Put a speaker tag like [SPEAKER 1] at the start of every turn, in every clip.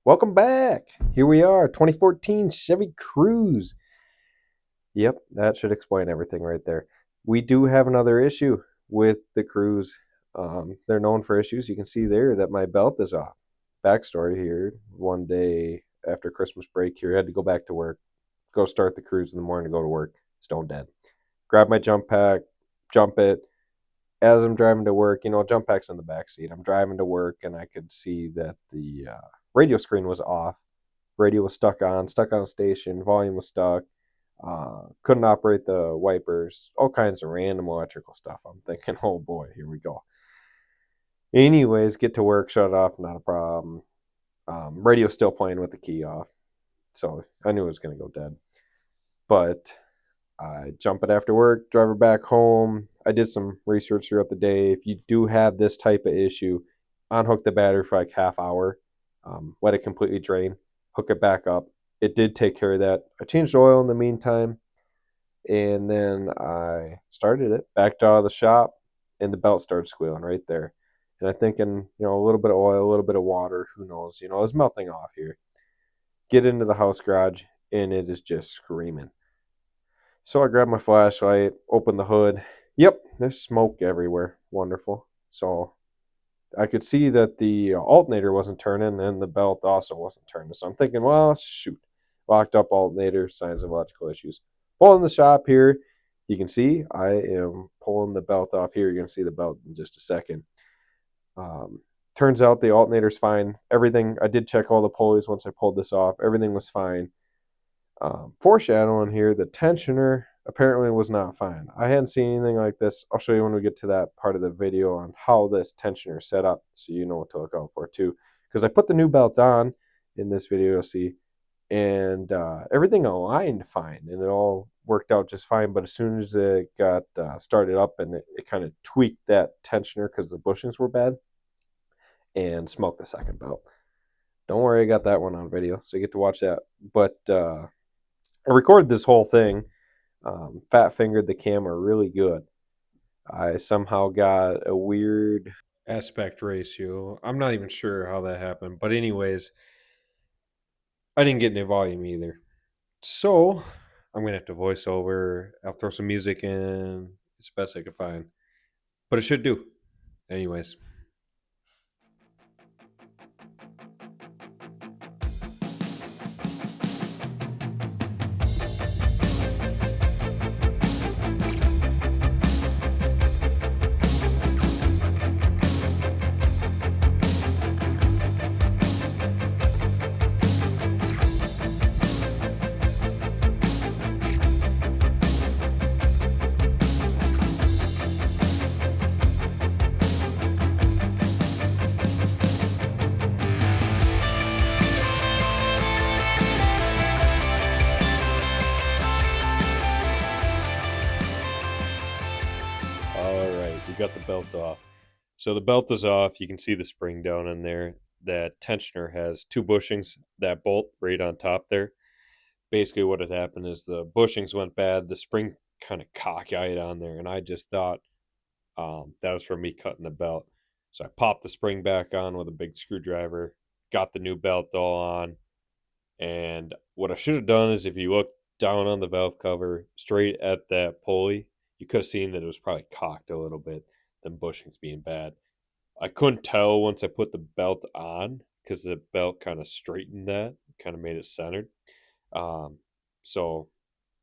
[SPEAKER 1] Welcome back. Here we are, 2014 Chevy Cruze. Yep, that should explain everything right there. We do have another issue with the Cruze. They're known for issues. You can see there that my belt is off. Backstory here: one day after Christmas break, here I had to go back to work, go start the Cruze in the morning to go to work. Stone dead. Grab my jump pack, jump it. As I'm driving to work, jump pack's in the back seat. I'm driving to work, and I could see that the radio screen was off. Radio was stuck on a station. Volume was stuck. Couldn't operate the wipers. All kinds of random electrical stuff. I'm thinking, oh boy, here we go. Anyways, get to work, shut it off, not a problem. Radio's still playing with the key off, so I knew it was going to go dead. But I jump it after work, drive her back home. I did some research throughout the day. If you do have this type of issue, unhook the battery for like half hour, let it completely drain, hook it back up. It did take care of that. I changed oil in the meantime, and then I started it, backed out of the shop, and the belt started squealing right there. And I'm thinking, a little bit of oil, a little bit of water, who knows, it's melting off here. Get into the house garage, and it is just screaming. So I grabbed my flashlight, opened the hood. Yep, there's smoke everywhere. Wonderful. So I could see that the alternator wasn't turning and the belt also wasn't turning. So I'm thinking, well, shoot. Locked up alternator, signs of electrical issues. Pulling the shop here. You can see I am pulling the belt off here. You're going to see the belt in just a second. Turns out the alternator's fine. Everything, I did check all the pulleys once I pulled this off. Everything was fine. Foreshadowing here, the tensioner apparently was not fine. I hadn't seen anything like this. I'll show you when we get to that part of the video on how this tensioner is set up, so you know what to look out for too. Because I put the new belt on in this video, you'll see, and everything aligned fine, and it all worked out just fine. But as soon as it got started up, and it kind of tweaked that tensioner because the bushings were bad, and smoked the second belt. Don't worry, I got that one on video, so you get to watch that. But I recorded this whole thing, fat fingered the camera really good. I somehow got a weird aspect ratio. I'm not even sure how that happened. But anyways, I didn't get any volume either. So I'm going to have to voice over. I'll throw some music in. It's the best I could find. But it should do. Anyways. We got the belt off. So the belt is off. You can see the spring down in there. That tensioner has two bushings, that bolt right on top there. Basically what had happened is the bushings went bad. The spring kind of cockeyed on there, and I just thought that was from me cutting the belt. So I popped the spring back on with a big screwdriver, got the new belt all on. And what I should have done is, if you look down on the valve cover straight at that pulley, you could have seen that it was probably cocked a little bit, them bushings being bad. I couldn't tell once I put the belt on because the belt kind of straightened that, kind of made it centered. So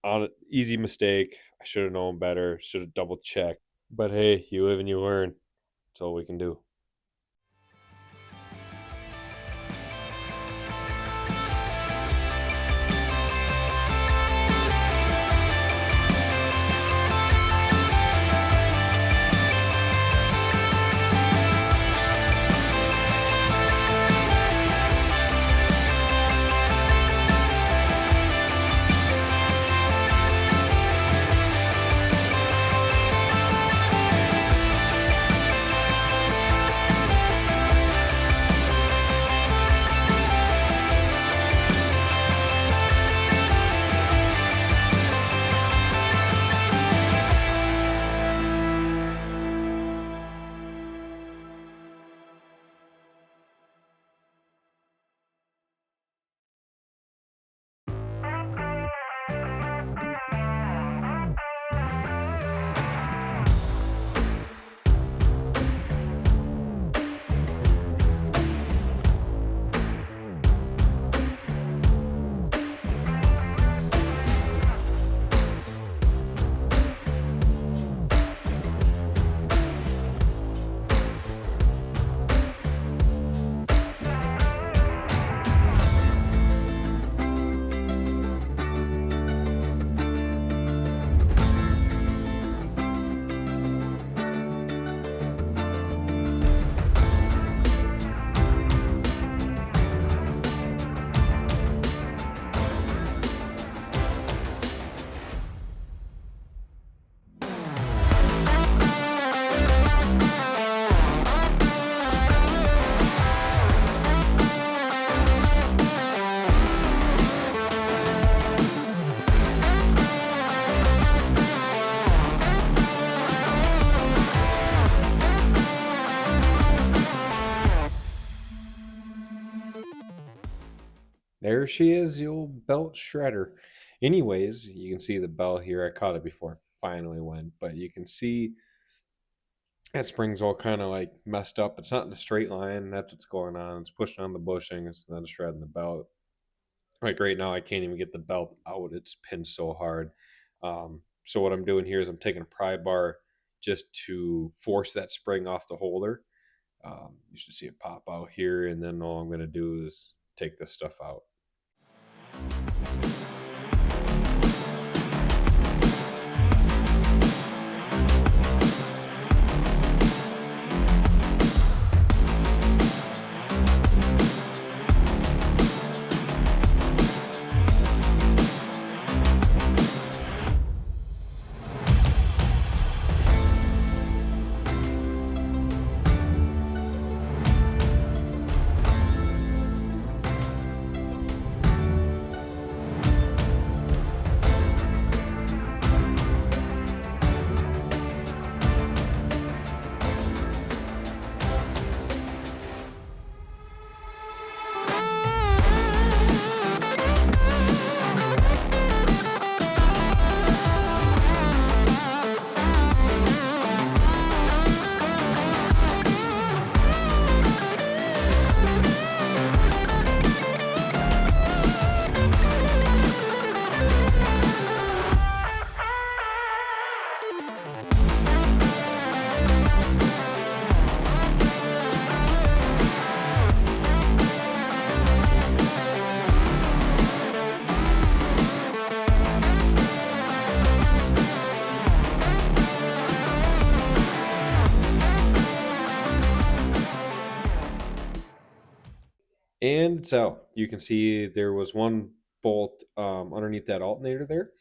[SPEAKER 1] on an easy mistake, I should have known better, should have double checked. But hey, you live and you learn. That's all we can do. There she is, the old belt shredder. Anyways, you can see the belt here. I caught it before it finally went, but you can see that spring's all kind of like messed up. It's not in a straight line. That's what's going on. It's pushing on the bushings, then it's shredding the belt. Like right now, I can't even get the belt out. It's pinned so hard. So what I'm doing here is I'm taking a pry bar just to force that spring off the holder. You should see it pop out here, and then all I'm going to do is take this stuff out. And so you can see there was one bolt underneath that alternator there.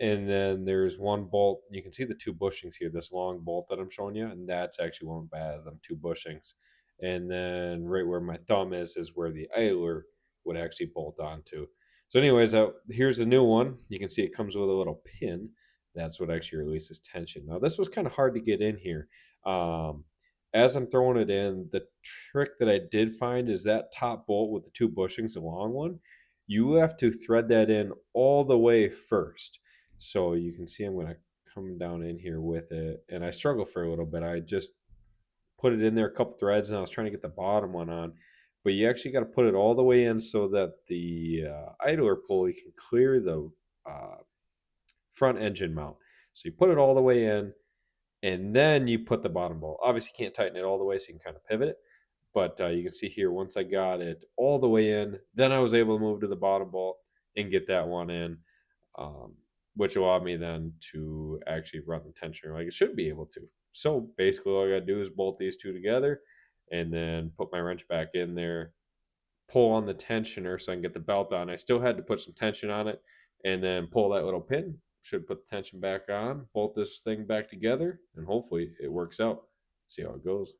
[SPEAKER 1] And then there's one bolt. You can see the two bushings here, this long bolt that I'm showing you. And that's actually one bad of them two bushings. And then right where my thumb is where the idler would actually bolt onto. So anyways, here's a new one. You can see it comes with a little pin. That's what actually releases tension. Now this was kind of hard to get in here. Um, as I'm throwing it in, the trick that I did find is that top bolt with the two bushings, the long one, you have to thread that in all the way first. So you can see I'm going to come down in here with it. And I struggle for a little bit. I just put it in there a couple threads and I was trying to get the bottom one on. But you actually got to put it all the way in so that the idler pulley can clear the uh, front engine mount. So you put it all the way in, and then you put the bottom bolt. Obviously, you can't tighten it all the way, so you can kind of pivot it. But you can see here, once I got it all the way in, then I was able to move to the bottom bolt and get that one in, um, which allowed me then to actually run the tensioner like it should be able to. So basically, all I got to do is bolt these two together and then put my wrench back in there, pull on the tensioner so I can get the belt on. I still had to put some tension on it and then pull that little pin. Should put the tension back on, bolt this thing back together, and hopefully it works out. See how it goes.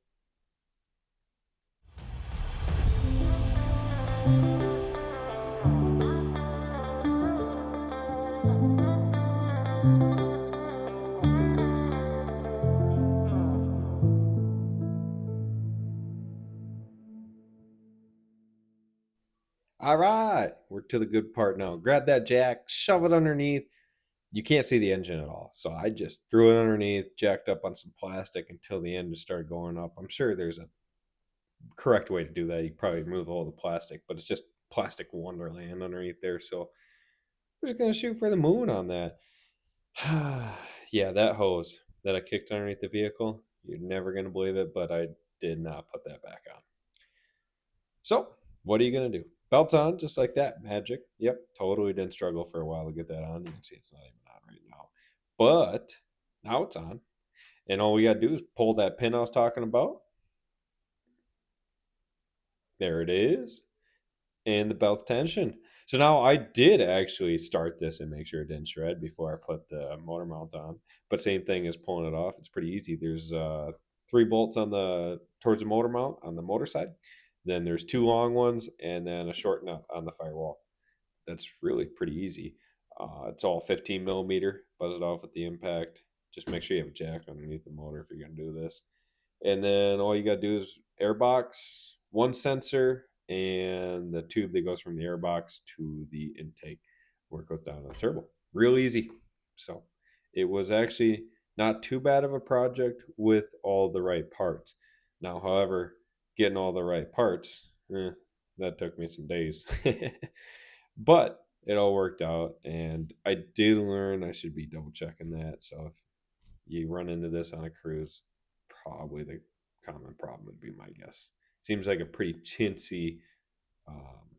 [SPEAKER 1] All right, we're to the good part now. Grab that jack, shove it underneath. You can't see the engine at all. So I just threw it underneath, jacked up on some plastic until the engine started going up. I'm sure there's a correct way to do that. You probably remove all the plastic, but it's just plastic wonderland underneath there. So we're just going to shoot for the moon on that. Yeah, that hose that I kicked underneath the vehicle, you're never going to believe it, but I did not put that back on. So, what are you going to do? Belt's on, just like that. Magic. Yep, totally didn't struggle for a while to get that on. You can see it's not even on right now. But now it's on. And all we got to do is pull that pin I was talking about. There it is. And the belt's tension. So now I did actually start this and make sure it didn't shred before I put the motor mount on. But same thing as pulling it off. It's pretty easy. There's 3 bolts on the towards the motor mount on the motor side. Then there's 2 long ones and then a short nut on the firewall. That's really pretty easy. It's all 15 millimeter. Buzz it off with the impact. Just make sure you have a jack underneath the motor if you're going to do this. And then all you got to do is airbox, one sensor, and the tube that goes from the airbox to the intake where it goes down to the turbo. Real easy. So it was actually not too bad of a project with all the right parts. Now, however, getting all the right parts, that took me some days. But it all worked out, and I did learn I should be double checking that. So if you run into this on a cruise, probably the common problem would be my guess. Seems like a pretty chintzy um,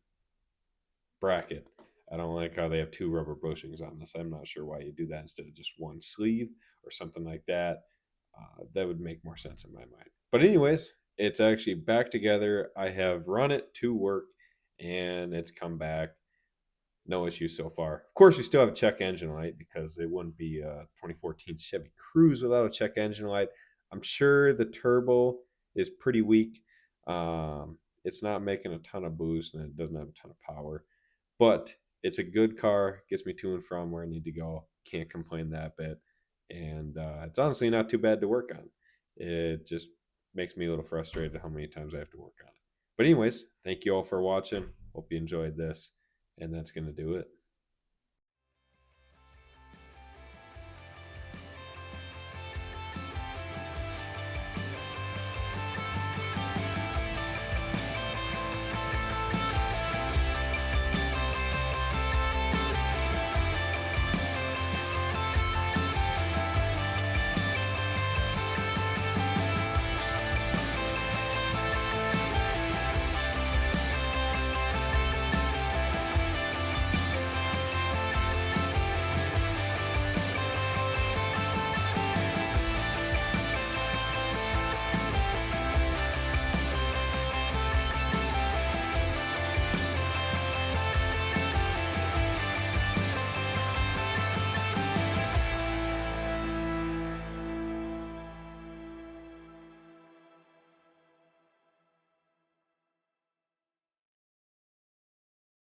[SPEAKER 1] bracket. I don't like how they have two rubber bushings on this. I'm not sure why you do that instead of just one sleeve or something like that. That would make more sense in my mind. But, anyways, it's actually back together. I have run it to work and it's come back. No issues so far. Of course, we still have a check engine light because it wouldn't be a 2014 Chevy Cruze without a check engine light. I'm sure the turbo is pretty weak. It's not making a ton of boost and it doesn't have a ton of power, but it's a good car. Gets me to and from where I need to go. Can't complain that bit, and it's honestly not too bad to work on. It just makes me a little frustrated how many times I have to work on it. But anyways, thank you all for watching. Hope you enjoyed this, and that's gonna do it.